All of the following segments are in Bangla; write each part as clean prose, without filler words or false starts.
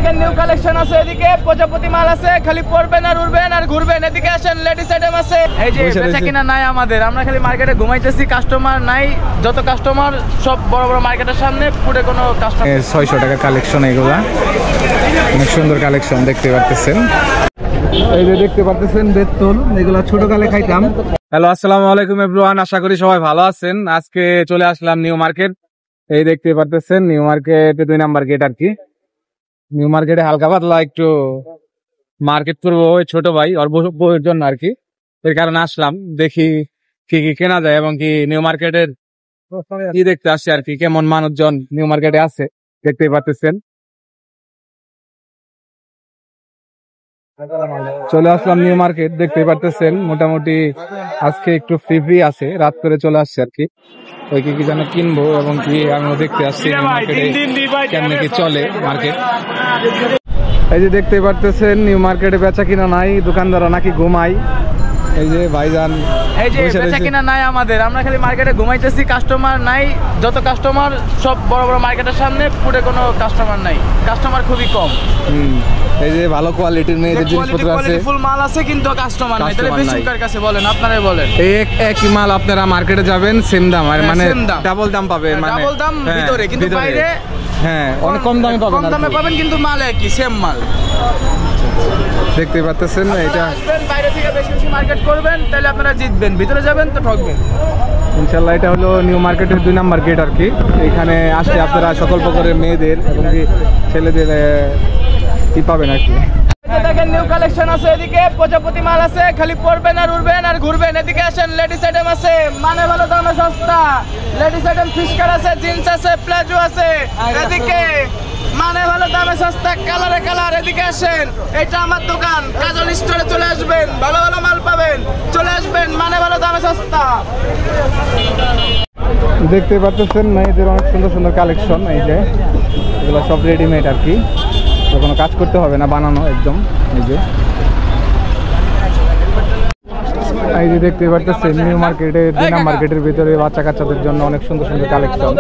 দেখেন নিউ কালেকশন আছে, এদিকে প্রজাপতি মাল আছে, খালি পরবেন আর উড়বেন আর ঘুরবেন। এদিকে আসেন, লেডিস আইটেম আছে। এই যে বেচা কিনা নাই আমাদের, আমরা খালি মার্কেটে ঘুমাইতেছি, কাস্টমার নাই। যত কাস্টমার সব বড় বড় মার্কেটের সামনে, পুরো কোনো কাস্টমার। 600 টাকা কালেকশন, এগুলা অনেক সুন্দর কালেকশন দেখতে পারতেছেন। এই যে দেখতে পারতেছেন বেতল, এগুলা ছোট কালে খাইতাম। হ্যালো, আসসালামু আলাইকুম এভরিওয়ান, আশা করি সবাই ভালো আছেন। আজকে চলে আসলাম নিউ মার্কেট। এই দেখতে পারতেছেন নিউ মার্কেট 2 নাম্বার গেট আর কি। নিউ মার্কেটে হালকা পাতলা একটু মার্কেট করবো ওই ছোট ভাই ওর বউয়ের জন্য আর কি। এর কারণে আসলাম, দেখি কি কি কেনা যায় এবং কি নিউ মার্কেটের কি দেখতে আসছে আর কি, কেমন মানুষজন নিউ মার্কেটে আছে দেখতেই পারতেছেন। চলে আসলাম নিউ মার্কেট, দেখতেই পারতেছেন মোটামুটি আজকে একটু ফ্রি আছে, রাত করে চলে আসছে আর কি। ওই কি যেন কিনবো এবং কি আমিও দেখতে আসছি মার্কেটে কেমন কি চলে মার্কেট। এই যে দেখতেই পারতেছেন নিউ মার্কেটে বেচা কিনা নাই, দোকানদাররা নাকি ঘুমাই। এই যে ভাইজান, এই যে বেচা কিনা নাই আমাদের, আমরা খালি মার্কেটে ঘুমাইতেছি, কাস্টমার নাই। যত কাস্টমার সব বড় বড় মার্কেটের সামনে, পুরো কোনো কাস্টমার নাই, কাস্টমার খুবই কম। এই যে ভালো কোয়ালিটির মেয়েদের জিনিসপত্র আছে, ফুল মাল আছে, কিন্তু কাস্টমার নাই। তাহলে বেসুকার কাছে বলেন, আপনারাই বলেন। এই একই মাল আপনারা মার্কেটে যাবেন সেম দাম, আর মানে ডাবল দাম পাবেন, মানে ডাবল দাম ভিতরে, কিন্তু বাইরে হ্যাঁ অনেক কম দামে পাবেন, কম দামে পাবেন, কিন্তু মাল একই, সেম মাল। দেখতে পাচ্ছেন এটা। বাইরে থেকে বেশি বেশি মার্কেট করবেন, তাহলে আপনারা জিতবেন, ভিতরে যাবেন তো ঠকবেন ইনশাল্লাহ। এটা হলো নিউ মার্কেটের 2 নাম্বার গেট আর কি। এখানে আসলে আপনারা সকল প্রকারের মেয়েদের এবং কি ছেলেদের কি পাবেন আর কি। দেখেন নিউ কালেকশন আছে, এদিকে প্রজাপতি মাল আছে, খালি পরবেন আর উড়বেন আর ঘুরবেন। এদিকে আসেন, লেডিস আইটেম আছে, মানে ভালো দামে সস্তা। লেডিস আইটেম ফিশকার আছে, জিন্স আছে, প্লাজো আছে। এদিকে মানে ভালো দামে সস্তা, কালারে কালার। এদিকে আসেন, এটা আমার দোকান, কাজল স্টোরে চলে আসবেন, ভালো ভালো মাল পাবেন, চলে আসবেন, মানে ভালো দামে সস্তা। দেখতে পাচ্ছেন মেয়েদের অনেক সুন্দর সুন্দর কালেকশন। এই যে এগুলো সব রেডিমেড আর কি, কোনো কাজ করতে হবে না, বানানো একদম। এই যে দেখতে পাচ্ছেন নিউ মার্কেটে 2 নাম্বার গেটের ভিতরে বাচ্চা কাচ্চাদের জন্য অনেক সুন্দর সুন্দর কালেকশন,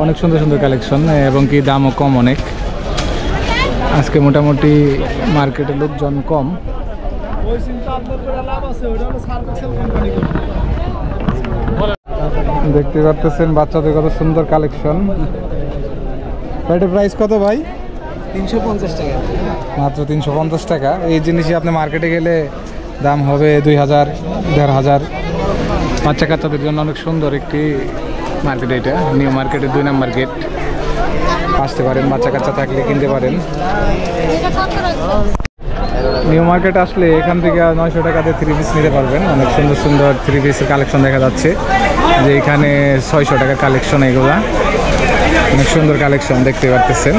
অনেক সুন্দর সুন্দর কালেকশন এবং কি দামও কম অনেক। আজকে মোটামুটি মার্কেটে লোকজন কম। দেখতে পাচ্ছেন বাচ্চাদের কত সুন্দর কালেকশন। এটার প্রাইস কত ভাই? 350 টাকা, মাত্র 350 টাকা। এই জিনিসই আপনি মার্কেটে গেলে দাম হবে 2000, 1500। বাচ্চা কাচ্চাদের জন্য অনেক সুন্দর একটি মার্কেট এটা, নিউ মার্কেটের 2 নাম্বার গেট। আসতে পারেন, বাচ্চা কাচ্চা থাকলে কিনতে পারেন। নিউ মার্কেট আসলে এখান থেকে 900 টাকাতে 3 পিস নিতে পারবেন। অনেক সুন্দর সুন্দর 3 পিসের কালেকশন দেখা যাচ্ছে, যে এখানে 600 টাকার কালেকশন। এগুলা অনেক সুন্দর কালেকশন দেখতে পারতেছেন।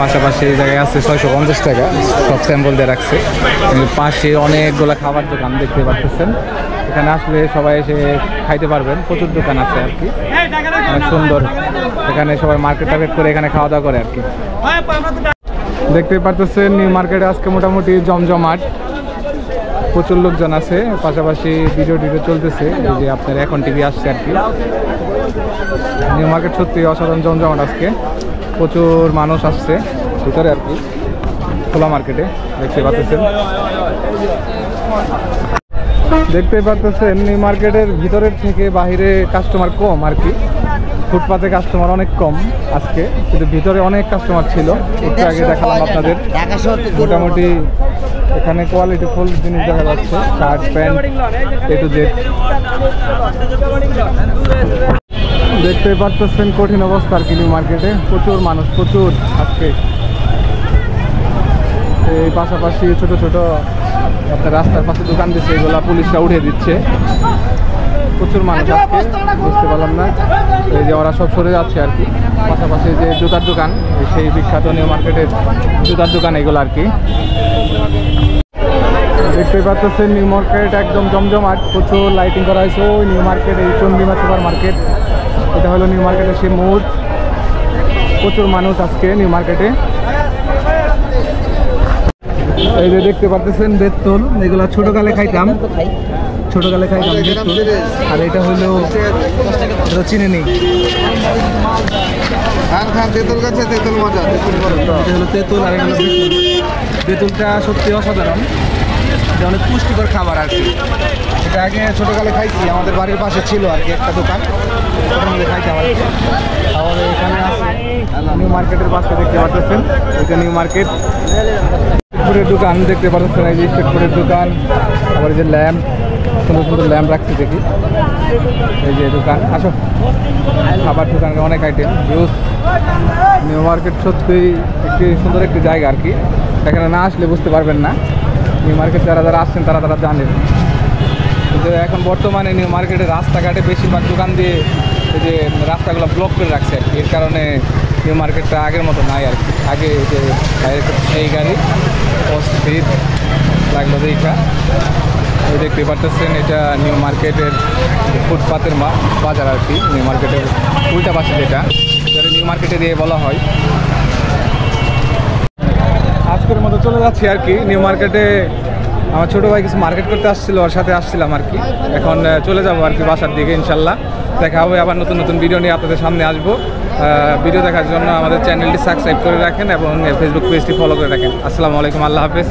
পাশাপাশি এই জায়গায় আছে 650 টাকা, সব স্যাম্পল দিয়ে রাখছে। পাশে অনেকগুলো খাবার দোকান দেখতে পারতেছেন। এখানে আসলে সবাই এসে খাইতে পারবেন, প্রচুর দোকান আছে আর কি, অনেক সুন্দর। এখানে সবাই মার্কেট টার্গেট করে এখানে খাওয়া দাওয়া করে আর কি। দেখতে পারতেছেন নিউ মার্কেটে আজকে মোটামুটি জমজমাট, প্রচুর লোকজন আছে। পাশাপাশি ভিডিও চলতেছে, এই যে আপনার এখন টিভি আসছে আর কি। নিউ মার্কেট সত্যি অসাধারণ জমজমাট আজকে, প্রচুর মানুষ আসছে ভিতরে আর কি, খোলা মার্কেটে। দেখতে পাচ্ছেন নিউ মার্কেটের ভিতরের থেকে বাহিরে কাস্টমার কম আর কি। ফুটপাতে কাস্টমার অনেক কম আজকে, কিন্তু ভিতরে অনেক কাস্টমার ছিল। একটু আগে দেখালাম আপনাদের। মোটামুটি এখানে কোয়ালিটি ফুল জিনিস দেখা যাচ্ছে, shirt pant A to Z। দেখতে পাচ্ছেন কঠিন অবস্থা আর কি নিউ মার্কেটে, প্রচুর মানুষ, প্রচুর আজকে। এই পাশাপাশি ছোট ছোট আপনার রাস্তার পাশে দোকান দিচ্ছে, এগুলা পুলিশরা উঠে দিচ্ছে। প্রচুর মানুষ আজকে, বুঝতে পারলাম না। এই যে ওরা সব সরে যাচ্ছে আর কি। পাশাপাশি যে জুতার দোকান, সেই বিখ্যাত নিউ মার্কেটের জুতার দোকান এগুলো আর কি। দেখতে পাচ্ছেন নিউ মার্কেট একদম জমজমাট, প্রচুর লাইটিং করা হয়েছে। ওই নিউ মার্কেট, এই চন্ডিমা সুপার মার্কেট, এটা হলো নিউ মার্কেটের সেই মোড়। প্রচুর মানুষ আজকে নিউ মার্কেটে। এই যে দেখতে পাচ্ছেন বেতল, এগুলা ছোটকালে খাইতাম, ছোটকালে খাইতাম বেতল। আর এটা হলো চিনি নেই, খান খান তেঁতুল গাছে তেঁতুল মজা, তেঁতুল করে তো। এটা হলো তেঁতুল আর এটা হলো বেতুল। বেতুলটা সত্যি অসাধারণ, এটা অনেক পুষ্টিকর খাবার আর কি। এটা আগে ছোটকালে খাইছি, আমাদের বাড়ির পাশে ছিল আর কি একটা দোকান, ওখান থেকে খাইতাম আর কি। আমাদের এখানে আছে নিউ মার্কেটের পাশে দেখতে পাচ্ছেন, এটা নিউ মার্কেট। ফুডের দোকান দেখতে পাচ্ছেন, এই যে স্ট্রিট ফুডের দোকান। আবার এই যে ল্যাম্প, সুন্দর সুন্দর ল্যাম্প রাখছি দেখি। এই যে দোকান, আসো। খাবার দোকানের অনেক আইটেম, জুস। নিউ মার্কেট সত্যি একটি সুন্দর একটি জায়গা আর কি। এখানে না আসলে বুঝতে পারবেন না। নিউ মার্কেট যারা যারা আসছেন তারা তারা জানেন, কিন্তু এখন বর্তমানে নিউ মার্কেটের রাস্তাঘাটে বেশিরভাগ দোকান দিয়ে এই যে রাস্তাগুলো ব্লক করে রাখছে আর কি। এর কারণে নিউ মার্কেটটা আগের মতো নাই আর কি। আগে যে এই গাড়ি অস্থির লাগলো দেখা। এই দেখতে পারতেছেন, এটা নিউ মার্কেটের ফুটপাতের বাজার আর কি। নিউ মার্কেটের উল্টা পাশে যেটা নিউ মার্কেটে দিয়ে বলা হয়। আজকের মতো চলে যাচ্ছি আর কি নিউ মার্কেটে। আমার ছোটো ভাই কিছু মার্কেট করতে আসছিল, ওর সাথে আসছিলাম আর কি। এখন চলে যাবো আর কি বাসার দিকে, ইনশাল্লাহ দেখা হবে। আবার নতুন নতুন ভিডিও নিয়ে আপনাদের সামনে আসবো। ভিডিও দেখার জন্য আমাদের চ্যানেলটি সাবস্ক্রাইব করে রাখেন এবং ফেসবুক পেজটি ফলো করে রাখেন। আসসালামু আলাইকুম, আল্লাহ হাফেজ।